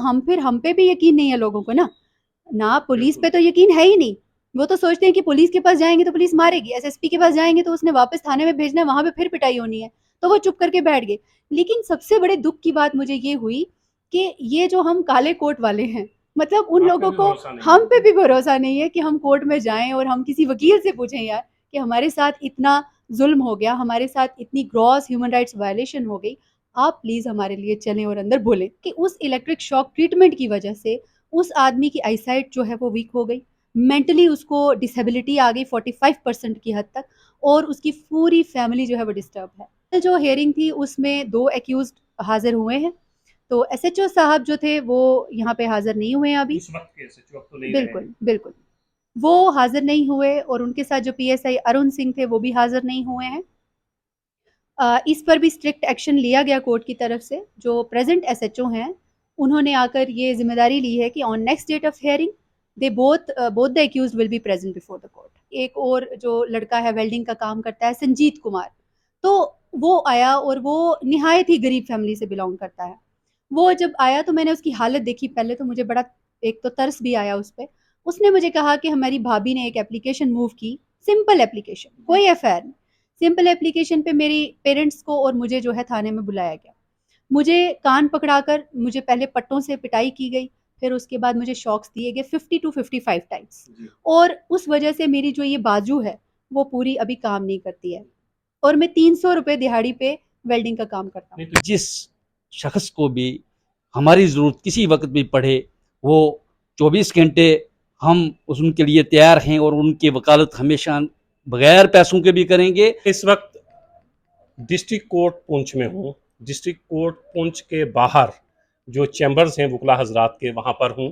हम पे भी यकीन नहीं है लोगों को ना पुलिस पे तो यकीन है ही नहीं। वो तो सोचते हैं कि पुलिस के पास जाएंगे तो पुलिस मारेगी, एसएसपी के पास जाएंगे तो उसने वापस थाने में भेजना है, वहां पे फिर पिटाई होनी है, तो वो चुप करके बैठ गए। लेकिन सबसे बड़े दुख की बात मुझे ये हुई कि ये जो हम काले कोट वाले हैं, मतलब उन लोगों को हम पे भी भरोसा नहीं है कि हम कोर्ट में जाएं और हम किसी वकील से पूछें यार कि हमारे साथ इतना जुल्म हो गया, हमारे साथ इतनी ग्रॉस ह्यूमन राइट्स वायलेशन हो गई, आप प्लीज हमारे लिए चलें और अंदर बोलें कि उस इलेक्ट्रिक शॉक ट्रीटमेंट की वजह से उस आदमी की आईसाइट जो है वो वीक हो गई, मेंटली उसको डिसेबिलिटी आ गई 45% की हद तक, और उसकी पूरी फैमिली जो है वो डिस्टर्ब है। जो हेयरिंग थी उसमें 2 एक्यूज हाजिर हुए हैं, तो एसएचओ साहब जो थे वो यहाँ पे हाजिर नहीं हुए हैं अभी। उस वक्त के एसएचओ अब तो नहीं रहे बिल्कुल हैं। बिल्कुल, वो हाजिर नहीं हुए और उनके साथ जो पीएसआई अरुण सिंह थे वो भी हाजिर नहीं हुए हैं। इस पर भी स्ट्रिक्ट एक्शन लिया गया कोर्ट की तरफ से। जो प्रेजेंट एसएचओ हैं उन्होंने आकर ये जिम्मेदारी ली है कि on next date of hearing they both the accused will be present before the court. एक और जो लड़का है वेल्डिंग का काम करता है संजीत कुमार, तो वो आया और वो निहायत ही गरीब फैमिली से बिलोंग करता है। वो जब आया तो मैंने उसकी हालत देखी, पहले तो मुझे बड़ा एक तो तरस भी आया उस पर। उसने मुझे कहा कि हमारी भाभी ने एक एप्लीकेशन मूव की, सिंपल एप्लीकेशन, कोई एफआईआर नहीं, सिंपल एप्लीकेशन पे मेरी पेरेंट्स को और मुझे जो है थाने में बुलाया गया। मुझे कान पकड़ाकर मुझे पहले पट्टों से पिटाई की गई, फिर उसके बाद मुझे शॉक्स दिए गए 50 to 55 टाइम्स, और उस वजह से मेरी जो ये बाजू है वो पूरी अभी काम नहीं करती है, और मैं 300 रुपए दिहाड़ी पे वेल्डिंग का काम करता हूँ। नहीं तो जिस शख्स को भी हमारी ज़रूरत किसी वक्त भी पड़े, वो 24 घंटे हम उनके लिए तैयार हैं और उनकी वकालत हमेशा बगैर पैसों के भी करेंगे। इस वक्त डिस्ट्रिक्ट कोर्ट पुंछ में हूँ। डिस्ट्रिक्ट कोर्ट पुंछ के बाहर जो चैम्बर्स हैं वकला हजरात के, वहाँ पर हूँ।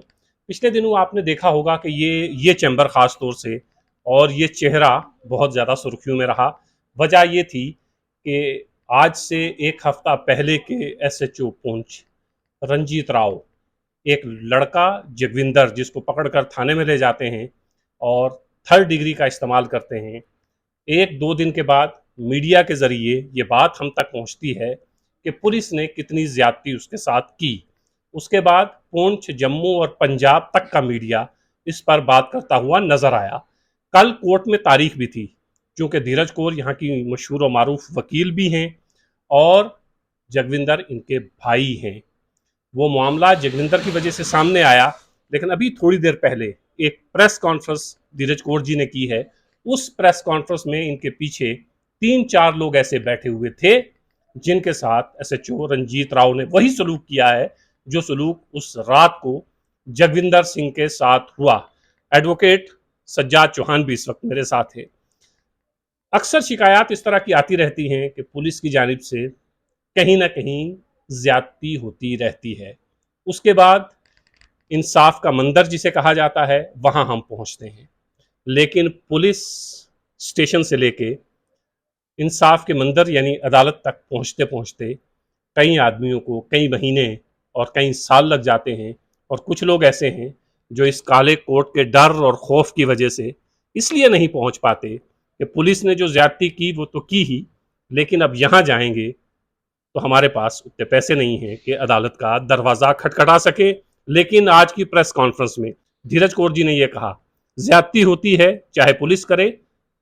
पिछले दिनों आपने देखा होगा कि ये चैम्बर ख़ास तौर से और ये चेहरा बहुत ज़्यादा सुर्खियों में रहा। वजह ये थी कि आज से एक हफ्ता पहले के एसएचओ पुंछ रंजीत राव, एक लड़का जगविंदर, जिसको पकड़कर थाने में ले जाते हैं और थर्ड डिग्री का इस्तेमाल करते हैं। एक दो दिन के बाद मीडिया के ज़रिए ये बात हम तक पहुंचती है कि पुलिस ने कितनी ज़्यादती उसके साथ की। उसके बाद पुंछ, जम्मू और पंजाब तक का मीडिया इस पर बात करता हुआ नज़र आया। कल कोर्ट में तारीख भी थी, क्योंकि धीरज कौर यहाँ की मशहूर और मारूफ वकील भी हैं और जगविंदर इनके भाई हैं। वो मामला जगविंदर की वजह से सामने आया, लेकिन अभी थोड़ी देर पहले एक प्रेस कॉन्फ्रेंस धीरज कौर जी ने की है। उस प्रेस कॉन्फ्रेंस में इनके पीछे 3-4 लोग ऐसे बैठे हुए थे जिनके साथ एसएचओ रंजीत राव ने वही सलूक किया है जो सलूक उस रात को जगविंदर सिंह के साथ हुआ। एडवोकेट सज्जाद चौहान भी इस वक्त मेरे साथ है। अक्सर शिकायत इस तरह की आती रहती हैं कि पुलिस की जानिब से कहीं ना कहीं ज्यादती होती रहती है। उसके बाद इंसाफ का मंदिर जिसे कहा जाता है वहां हम पहुंचते हैं, लेकिन पुलिस स्टेशन से लेके इंसाफ के मंदिर यानी अदालत तक पहुंचते पहुंचते कई आदमियों को कई महीने और कई साल लग जाते हैं। और कुछ लोग ऐसे हैं जो इस काले कोट के डर और खौफ की वजह से इसलिए नहीं पहुंच पाते कि पुलिस ने जो ज्यादती की वो तो की ही, लेकिन अब यहाँ जाएंगे तो हमारे पास उतने पैसे नहीं हैं कि अदालत का दरवाज़ा खटखटा सके। लेकिन आज की प्रेस कॉन्फ्रेंस में धीरज कौर जी ने यह कहा, ज्यादती होती है चाहे पुलिस करे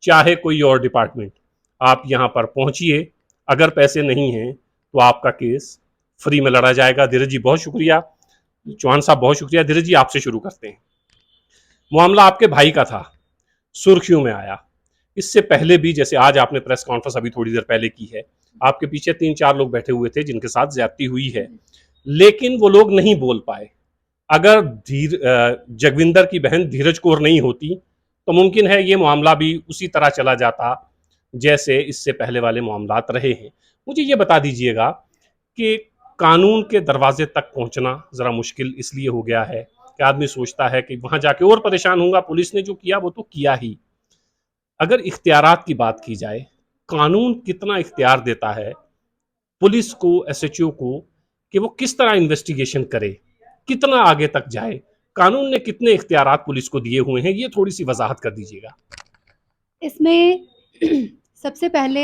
चाहे कोई और डिपार्टमेंट, आप यहाँ पर पहुँचिए, अगर पैसे नहीं हैं तो आपका केस फ्री में लड़ा जाएगा। धीरज जी बहुत शुक्रिया, चौहान साहब बहुत शुक्रिया। धीरज जी आपसे शुरू करते हैं। मामला आपके भाई का था, सुर्खियों में आया। इससे पहले भी, जैसे आज आपने प्रेस कॉन्फ्रेंस अभी थोड़ी देर पहले की है, आपके पीछे 3-4 लोग बैठे हुए थे जिनके साथ ज्यादती हुई है, लेकिन वो लोग नहीं बोल पाए। अगर जगविंदर की बहन धीरज कौर नहीं होती तो मुमकिन है ये मामला भी उसी तरह चला जाता जैसे इससे पहले वाले मामलात रहे हैं। मुझे ये बता दीजिएगा कि कानून के दरवाजे तक पहुंचना ज़रा मुश्किल इसलिए हो गया है कि आदमी सोचता है कि वहां जाके और परेशान होऊंगा, पुलिस ने जो किया वो तो किया ही। अगर इख्तियारात की बात की जाए, कानून कितना इख्तियार देता है पुलिस को, एसएचओ को, कि वो किस तरह इन्वेस्टिगेशन करे, कितना आगे तक जाए, कानून ने कितने इख्तियारात पुलिस को दिए हुए हैं, ये थोड़ी सी वजाहत कर दीजिएगा। इसमें सबसे पहले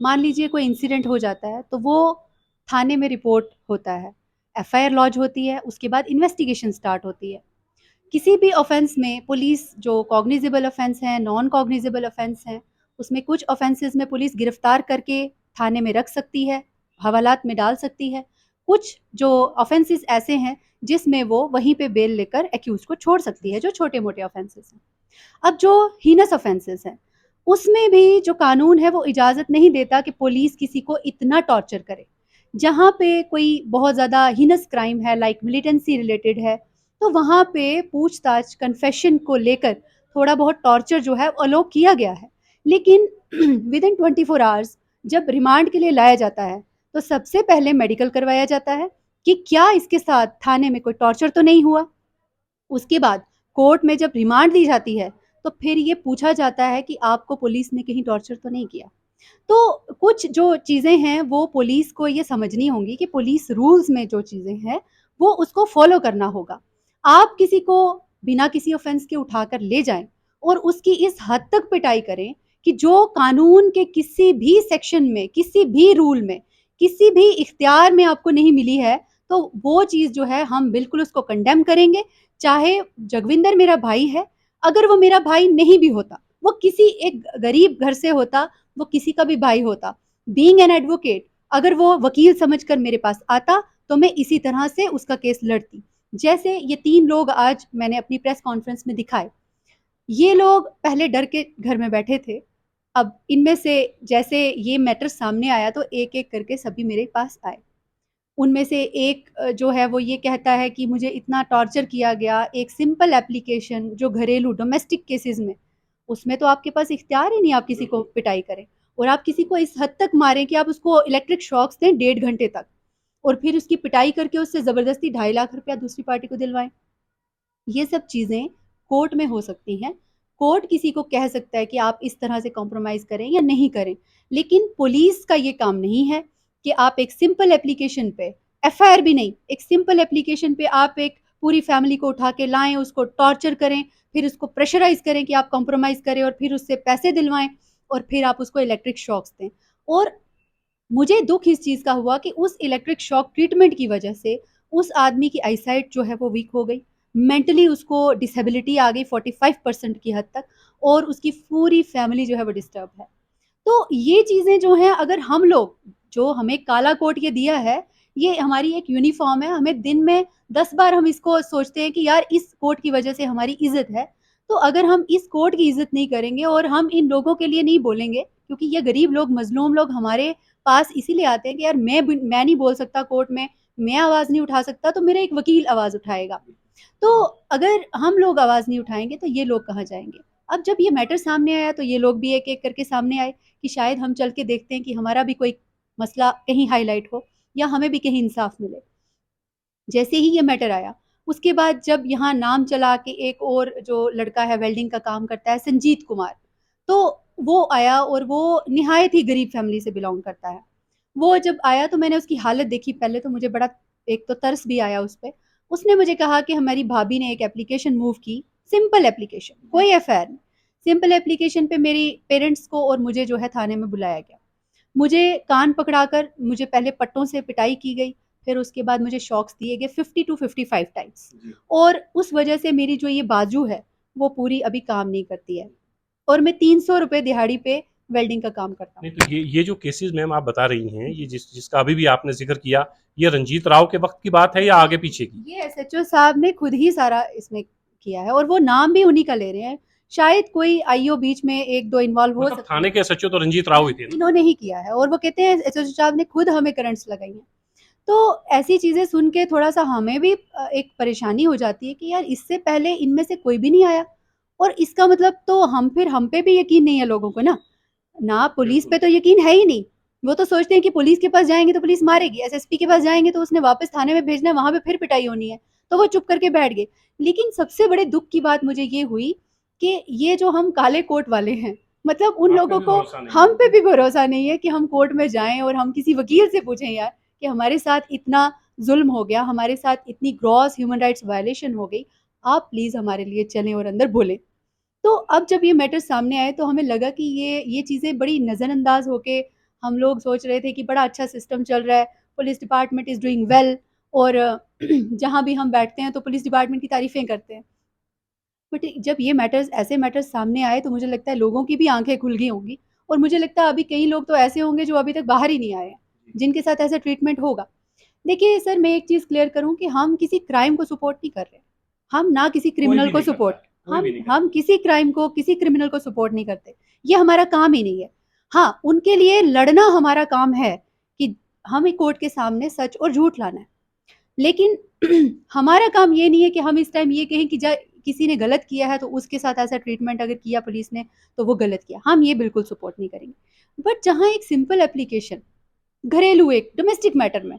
मान लीजिए कोई इंसिडेंट हो जाता है तो वो थाने में रिपोर्ट होता है, एफआईआर लॉन्च होती है, उसके बाद इन्वेस्टिगेशन स्टार्ट होती है। किसी भी ऑफेंस में पुलिस जो कॉग्निजेबल ऑफेंस हैं, नॉन कॉग्निजेबल ऑफेंस हैं, उसमें कुछ ऑफेंसेस में पुलिस गिरफ्तार करके थाने में रख सकती है, हवालात में डाल सकती है। कुछ जो ऑफेंसेस ऐसे हैं जिसमें वो वहीं पे बेल लेकर एक्यूज को छोड़ सकती है, जो छोटे मोटे ऑफेंसेस हैं। अब जो हीनस ऑफेंसेस हैं उसमें भी जो कानून है वो इजाज़त नहीं देता कि पुलिस किसी को इतना टॉर्चर करे। जहाँ पे कोई बहुत ज़्यादा हीनस क्राइम है, लाइक मिलिटेंसी रिलेटेड है, तो वहाँ पे पूछताछ कन्फेशन को लेकर थोड़ा बहुत टॉर्चर जो है अलो किया गया है। लेकिन विद इन 24 आवर्स जब रिमांड के लिए लाया जाता है तो सबसे पहले मेडिकल करवाया जाता है कि क्या इसके साथ थाने में कोई टॉर्चर तो नहीं हुआ। उसके बाद कोर्ट में जब रिमांड दी जाती है तो फिर ये पूछा जाता है कि आपको पुलिस ने कहीं टॉर्चर तो नहीं किया। तो कुछ जो चीज़ें हैं वो पुलिस को ये समझनी होंगी कि पुलिस रूल्स में जो चीज़ें हैं वो उसको फॉलो करना होगा। आप किसी को बिना किसी ऑफेंस के उठाकर ले जाएं और उसकी इस हद तक पिटाई करें कि जो कानून के किसी भी सेक्शन में, किसी भी रूल में, किसी भी इख्तियार में आपको नहीं मिली है, तो वो चीज़ जो है हम बिल्कुल उसको कंडेम करेंगे। चाहे जगविंदर मेरा भाई है, अगर वो मेरा भाई नहीं भी होता, वो किसी एक गरीब घर से होता, वो किसी का भी भाई होता, बीइंग एन एडवोकेट, अगर वो वकील समझकर मेरे पास आता तो मैं इसी तरह से उसका केस लड़ती। जैसे ये 3 लोग आज मैंने अपनी प्रेस कॉन्फ्रेंस में दिखाए, ये लोग पहले डर के घर में बैठे थे। अब इनमें से जैसे ये मैटर सामने आया तो एक-एक करके सभी मेरे पास आए। उनमें से एक जो है वो ये कहता है कि मुझे इतना टॉर्चर किया गया, एक सिंपल एप्लीकेशन जो घरेलू डोमेस्टिक केसेस में, उसमें तो आपके पास इख्तियार ही नहीं आप किसी को पिटाई करें और आप किसी को इस हद तक मारें कि आप उसको इलेक्ट्रिक शॉक्स दें 1.5 घंटे तक और फिर उसकी पिटाई करके उससे ज़बरदस्ती 2.5 लाख रुपया दूसरी पार्टी को दिलवाएं। ये सब चीज़ें कोर्ट में हो सकती हैं। कोर्ट किसी को कह सकता है कि आप इस तरह से कॉम्प्रोमाइज़ करें या नहीं करें, लेकिन पुलिस का ये काम नहीं है कि आप एक सिंपल एप्लीकेशन पे, एफआईआर भी नहीं, एक सिंपल एप्लीकेशन पे आप एक पूरी फैमिली को उठा के लाएं, उसको टॉर्चर करें, फिर उसको प्रेशराइज करें कि आप कॉम्प्रोमाइज़ करें और फिर उससे पैसे दिलवाएं और फिर आप उसको इलेक्ट्रिक शॉक्स दें। और मुझे दुख इस चीज़ का हुआ कि उस इलेक्ट्रिक शॉक ट्रीटमेंट की वजह से उस आदमी की आईसाइट जो है वो वीक हो गई, मेंटली उसको डिसेबिलिटी आ गई 45% की हद तक और उसकी पूरी फैमिली जो है वो डिस्टर्ब है। तो ये चीज़ें जो हैं अगर हम लोग, जो हमें काला कोट ये दिया है, ये हमारी एक यूनिफ़ॉर्म है, हमें दिन में 10 बार हम इसको सोचते हैं कि यार इस कोट की वजह से हमारी इज़्ज़त है। तो अगर हम इस कोट की इज़्ज़त नहीं करेंगे और हम इन लोगों के लिए नहीं बोलेंगे, क्योंकि ये गरीब लोग, मज़लूम लोग हमारे पास इसीलिए आते हैं कि यार मैं नहीं बोल सकता कोर्ट में, मैं आवाज़ नहीं उठा सकता तो मेरा एक वकील आवाज़ उठाएगा। तो अगर हम लोग आवाज़ नहीं उठाएँगे तो ये लोग कहाँ जाएँगे? अब जब ये मैटर सामने आया तो ये लोग भी एक-एक करके सामने आए कि शायद हम चल के देखते हैं कि हमारा भी कोई मसला कहीं हाइलाइट हो या हमें भी कहीं इंसाफ मिले। जैसे ही ये मैटर आया, उसके बाद जब यहाँ नाम चला कि एक और जो लड़का है वेल्डिंग का काम करता है संजीत कुमार, तो वो आया और वो निहायत ही गरीब फैमिली से बिलॉन्ग करता है। वो जब आया तो मैंने उसकी हालत देखी, पहले तो मुझे बड़ा एक तो तरस भी आया उस पे। उसने मुझे कहा कि हमारी भाभी ने एक एप्लीकेशन मूव की, सिंपल एप्लीकेशन, कोई एफआईआर नहीं। सिंपल एप्लीकेशन पे मेरी पेरेंट्स को और मुझे जो है थाने में बुलाया गया। मुझे कान पकड़ाकर मुझे पहले पट्टों से पिटाई की गई, फिर उसके बाद मुझे शॉक्स दिए गए 50 टू 55 टाइम्स और उस वजह से मेरी जो ये बाजू है, वो पूरी अभी काम नहीं करती है और मैं 300 रुपए दिहाड़ी पे वेल्डिंग का काम करता हूँ। नहीं तो ये जो केसेस मैम आप बता रही हैं, ये जिसका अभी भी आपने जिक्र किया, ये रंजीत राव के वक्त की बात है या आगे पीछे की? ये एसएचओ साहब ने खुद ही सारा इसमें किया है और वो नाम भी उन्हीं का ले रहे हैं। शायद कोई आईओ बीच में 1-2 इन्वॉल्व हो मतलब सकते थाने हैं। के एसएचओ तो रंजीत राव ही थे ना? इन्होंने ही किया है और वो कहते हैं एसएचओ साहब ने खुद हमें करंट्स लगाई हैं। तो ऐसी चीज़ें सुन के थोड़ा-सा हमें भी एक परेशानी हो जाती है कि यार इससे पहले इनमें से कोई भी नहीं आया और इसका मतलब तो हम पे भी यकीन नहीं है लोगों को ना। ना पुलिस पे तो यकीन है ही नहीं। वो तो सोचते हैं कि पुलिस के पास जाएँगे तो पुलिस मारेगी, एसएसपी के पास जाएँगे तो उसने वापस थाने में भेजना है, वहाँ पे फिर पिटाई होनी है। तो वो चुप करके बैठ गए। लेकिन सबसे बड़े दुःख की बात मुझे ये हुई कि ये जो हम काले कोट वाले हैं, मतलब उन आप पे लोगों भी को भरोसा नहीं हम है। पे भी भरोसा नहीं है कि हम कोर्ट में जाएँ और हम किसी वकील से पूछें यार कि हमारे साथ इतना ज़ुल्म हो गया, हमारे साथ इतनी ग्रॉस ह्यूमन राइट्स वायलेशन हो गई, आप प्लीज़ हमारे लिए चलें और अंदर बोलें। तो अब जब ये मैटर सामने आए तो हमें लगा कि ये चीज़ें बड़ी नज़रअंदाज होके हम लोग सोच रहे थे कि बड़ा अच्छा सिस्टम चल रहा है, police department is doing well और जहाँ भी हम बैठते हैं तो पुलिस डिपार्टमेंट की तारीफ़ें करते हैं। बट जब ये मैटर्स ऐसे मैटर्स सामने आए तो मुझे लगता है लोगों की भी आँखें खुल गई होंगी और मुझे लगता है अभी कई लोग तो ऐसे होंगे जो अभी तक बाहर ही नहीं आए हैं, जिनके साथ ऐसा ट्रीटमेंट होगा। देखिए सर, मैं एक चीज़ क्लियर करूँ कि हम किसी क्राइम को सपोर्ट नहीं कर रहे। हम ना किसी कोई क्रिमिनल भी को नहीं करता सपोर्ट है, कोई भी नहीं हम करता। किसी क्राइम को, किसी क्रिमिनल को सपोर्ट नहीं करते। ये हमारा काम ही नहीं है। हाँ, उनके लिए लड़ना हमारा काम है कि हमें कोर्ट के सामने सच और झूठ लाना है। लेकिन हमारा काम ये नहीं है कि हम इस टाइम ये कहें कि किसी ने गलत किया है तो उसके साथ ऐसा ट्रीटमेंट अगर किया पुलिस ने तो वो गलत किया। हम ये बिल्कुल सपोर्ट नहीं करेंगे। बट जहाँ एक सिंपल एप्लीकेशन, घरेलू एक डोमेस्टिक मैटर में,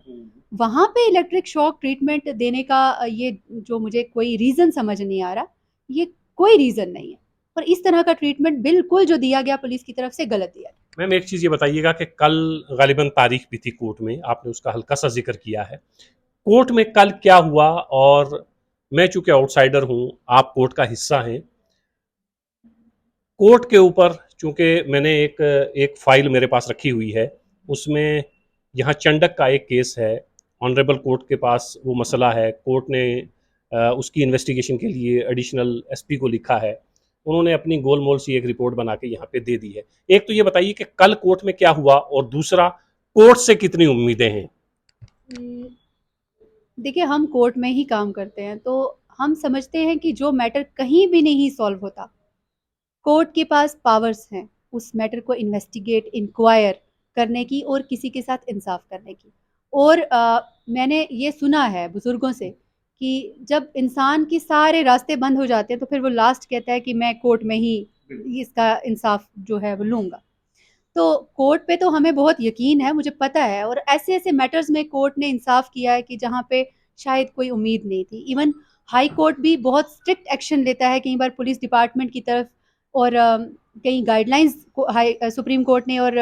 वहाँ पे इलेक्ट्रिक शॉक ट्रीटमेंट देने का ये जो मुझे कोई रीज़न समझ नहीं आ रहा, ये कोई रीज़न नहीं है। और इस तरह का ट्रीटमेंट बिल्कुल जो दिया गया पुलिस की तरफ से गलत दिया गया। मैम एक चीज़ ये बताइएगा कि कल गालिबन तारीख भी थी कोर्ट में, आपने उसका हल्का सा जिक्र किया है। कोर्ट में कल क्या हुआ, और मैं चूंकि आउटसाइडर हूं, आप कोर्ट का हिस्सा हैं, कोर्ट के ऊपर चूंकि मैंने एक एक फाइल मेरे पास रखी हुई है, उसमें यहाँ चंडक का एक केस है। ऑनरेबल कोर्ट के पास वो मसला है, कोर्ट ने उसकी इन्वेस्टिगेशन के लिए एडिशनल एसपी को लिखा है। उन्होंने अपनी गोलमोल सी एक रिपोर्ट बना के यहाँ पे दे दी है। एक तो ये बताइए कि कल कोर्ट में क्या हुआ, और दूसरा कोर्ट से कितनी उम्मीदें हैं। देखिए, हम कोर्ट में ही काम करते हैं तो हम समझते हैं कि जो मैटर कहीं भी नहीं सॉल्व होता, कोर्ट के पास पावर्स हैं उस मैटर को इन्वेस्टिगेट, इंक्वायर करने की और किसी के साथ इंसाफ करने की। और मैंने ये सुना है बुजुर्गों से कि जब इंसान के सारे रास्ते बंद हो जाते हैं तो फिर वो लास्ट कहता है कि मैं कोर्ट में ही इसका इंसाफ जो है वो लूँगा। तो कोर्ट पे तो हमें बहुत यकीन है, मुझे पता है, और ऐसे-ऐसे मैटर्स में कोर्ट ने इंसाफ किया है कि जहाँ पे शायद कोई उम्मीद नहीं थी। इवन हाई कोर्ट भी बहुत स्ट्रिक्ट एक्शन लेता है कई बार पुलिस डिपार्टमेंट की तरफ, और कई गाइडलाइंस को सुप्रीम कोर्ट ने और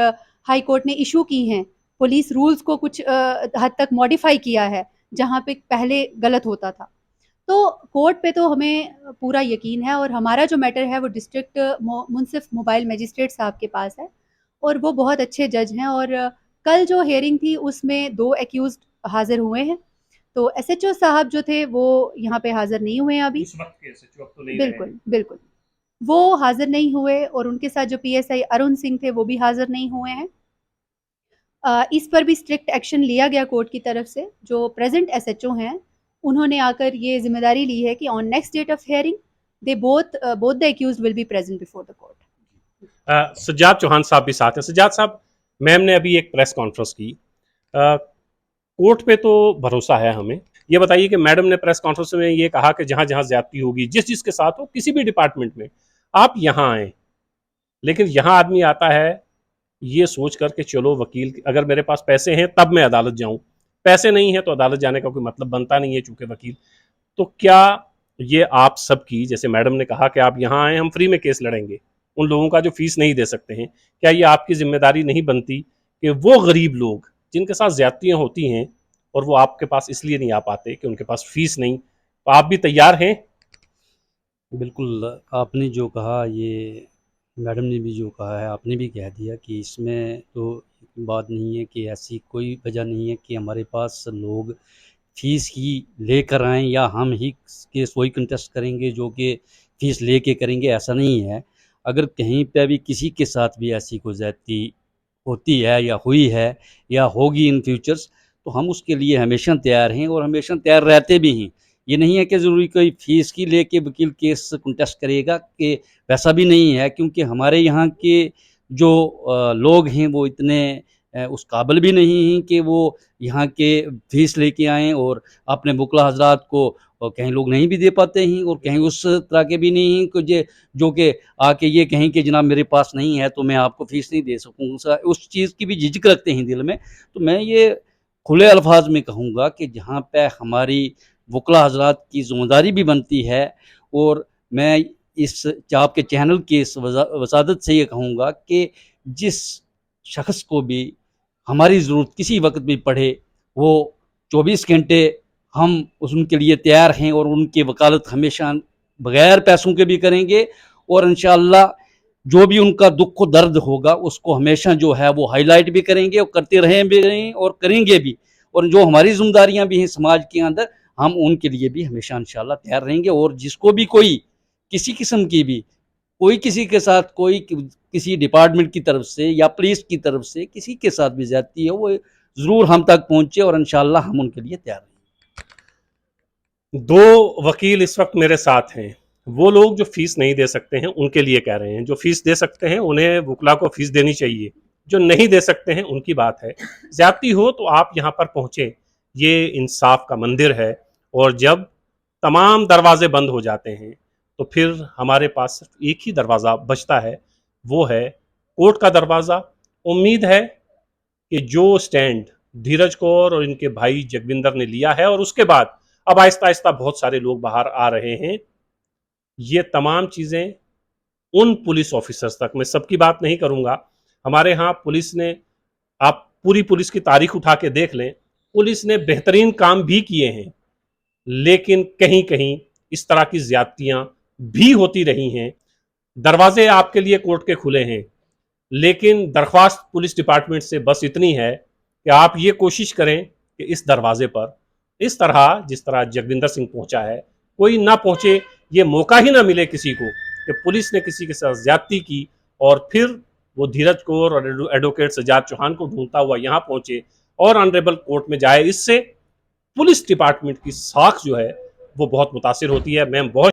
हाई कोर्ट ने इश्यू की हैं। पुलिस रूल्स को कुछ हद तक मॉडिफ़ाई किया है, जहाँ पे पहले गलत होता था। तो कोर्ट पे तो हमें पूरा यकीन है और हमारा जो मैटर है वो डिस्ट्रिक्ट मुंसिफ मोबाइल मजिस्ट्रेट साहब के पास है और वो बहुत अच्छे जज हैं। और कल जो हियरिंग थी उसमें 2 एक्यूज़्ड हाज़िर हुए हैं। तो एसएचओ साहब जो थे वो यहाँ पे हाज़िर नहीं हुए हैं अभी। उस वक्त के एसएचओ अब तो नहीं रहे हैं। बिल्कुल, बिल्कुल। वो हाज़िर नहीं हुए और उनके साथ जो पीएसआई अरुण सिंह थे वो भी हाज़िर नहीं हुए हैं। इस पर भी स्ट्रिक्ट एक्शन लिया गया कोर्ट की तरफ से। जो प्रेज़ेंट एसएचओ हैं, उन्होंने आकर ये ज़िम्मेदारी ली है कि on next date of hearing they both the accused will be present before the court. Sajjad Chauhan साहब भी साथ हैं। सज्जाद साहब, मैम ने अभी एक प्रेस कॉन्फ्रेंस की, कोर्ट पे तो भरोसा है हमें। ये बताइए कि मैडम ने प्रेस कॉन्फ्रेंस में ये कहा कि जहाँ जहाँ ज्यादती होगी, जिस जिसके साथ हो, किसी भी डिपार्टमेंट में, आप यहाँ आए। लेकिन यहाँ आदमी आता है ये सोच कर के चलो वकील, अगर मेरे पास पैसे हैं तब मैं अदालत जाऊं, पैसे नहीं है तो अदालत जाने का कोई मतलब बनता नहीं है चूंकि वकील। तो क्या ये आप सबकी, जैसे मैडम ने कहा कि आप यहाँ आए हम फ्री में केस लड़ेंगे, उन लोगों का जो फीस नहीं दे सकते हैं, क्या ये आपकी जिम्मेदारी नहीं बनती कि वो गरीब लोग जिनके साथ ज्यादतियाँ होती हैं और वो आपके पास इसलिए नहीं आ पाते कि उनके पास फीस नहीं, तो आप भी तैयार हैं? बिल्कुल, आपने जो कहा, ये मैडम ने भी जो कहा है, आपने भी कह दिया कि इसमें तो बात नहीं है कि ऐसी कोई वजह नहीं है कि हमारे पास लोग फ़ीस ही लेकर आएँ या हम ही केस वही कंटेस्ट करेंगे जो कि फ़ीस लेके करेंगे, ऐसा नहीं है। अगर कहीं पे भी किसी के साथ भी ऐसी कोई ज़्यादती होती है या हुई है या होगी इन फ्यूचर्स, तो हम उसके लिए हमेशा तैयार हैं और हमेशा तैयार रहते भी हैं। ये नहीं है कि ज़रूरी कोई फ़ीस की लेके वकील केस कंटेस्ट करेगा, कि वैसा भी नहीं है, क्योंकि हमारे यहाँ के जो लोग हैं वो इतने उस काबिल भी नहीं हैं कि वो यहाँ के फ़ीस लेके आएँ, और अपने वकला हज़रात को कहीं लोग नहीं भी दे पाते हैं, और कहीं उस तरह के भी नहीं हैं कि जो कि आके ये कहें कि जनाब मेरे पास नहीं है तो मैं आपको फ़ीस नहीं दे सकूँगा। उस चीज़ की भी झिझक रखते हैं दिल में। तो मैं ये खुले अल्फाज में कहूँगा कि जहाँ पे हमारी वकला हज़रात की ज़िम्मेदारी भी बनती है, और मैं इस आपके चैनल की इस वसादत से ये कहूँगा कि जिस शख्स को भी हमारी ज़रूरत किसी वक्त भी पड़े, वो 24 घंटे हम उनके लिए तैयार हैं, और उनकी वकालत हमेशा बगैर पैसों के भी करेंगे, और इंशाअल्लाह जो भी उनका दुख दर्द होगा उसको हमेशा जो है वो हाईलाइट भी करेंगे और करते रहें भी और करेंगे भी। और जो हमारी जिम्मेदारियां भी हैं समाज के अंदर, हम उनके लिए भी हमेशा इंशाल्लाह तैयार रहेंगे। और जिसको भी कोई किसी किस्म की भी कोई किसी के साथ कोई किसी डिपार्टमेंट की तरफ से या पुलिस की तरफ से किसी के साथ भी ज्यादती है, वो ज़रूर हम तक पहुंचे और इंशाल्लाह हम उनके लिए तैयार रहेंगे। 2 वकील इस वक्त मेरे साथ हैं। वो लोग जो फीस नहीं दे सकते हैं उनके लिए कह रहे हैं, जो फीस दे सकते हैं उन्हें वकला को फीस देनी चाहिए, जो नहीं दे सकते हैं उनकी बात है। ज्यादती हो तो आप यहाँ पर पहुँचे, ये इंसाफ का मंदिर है। और जब तमाम दरवाजे बंद हो जाते हैं तो फिर हमारे पास सिर्फ एक ही दरवाज़ा बचता है, वो है कोर्ट का दरवाज़ा। उम्मीद है कि जो स्टैंड धीरज कौर और इनके भाई जगविंदर ने लिया है, और उसके बाद अब आहिस्ता आहिस्ता बहुत सारे लोग बाहर आ रहे हैं, ये तमाम चीज़ें उन पुलिस ऑफिसर्स तक, मैं सबकी बात नहीं करूंगा, हमारे यहाँ पुलिस ने, आप पूरी पुलिस की तारीख उठा के देख लें, पुलिस ने बेहतरीन काम भी किए हैं, लेकिन कहीं कहीं इस तरह की ज्यादतियां भी होती रही हैं। दरवाजे आपके लिए कोर्ट के खुले हैं, लेकिन दरख्वास्त पुलिस डिपार्टमेंट से बस इतनी है कि आप ये कोशिश करें कि इस दरवाजे पर इस तरह जिस तरह जगविंदर सिंह पहुंचा है कोई ना पहुंचे, ये मौका ही ना मिले किसी को कि पुलिस ने किसी के साथ ज्यादती की और फिर वो धीरज कौर और एडवोकेट सजाद चौहान को ढूंढता हुआ यहाँ पहुंचे और ऑनरेबल कोर्ट में जाए। इससे पुलिस डिपार्टमेंट की साख जो है वो बहुत मुतासिर होती है। मैं बहुत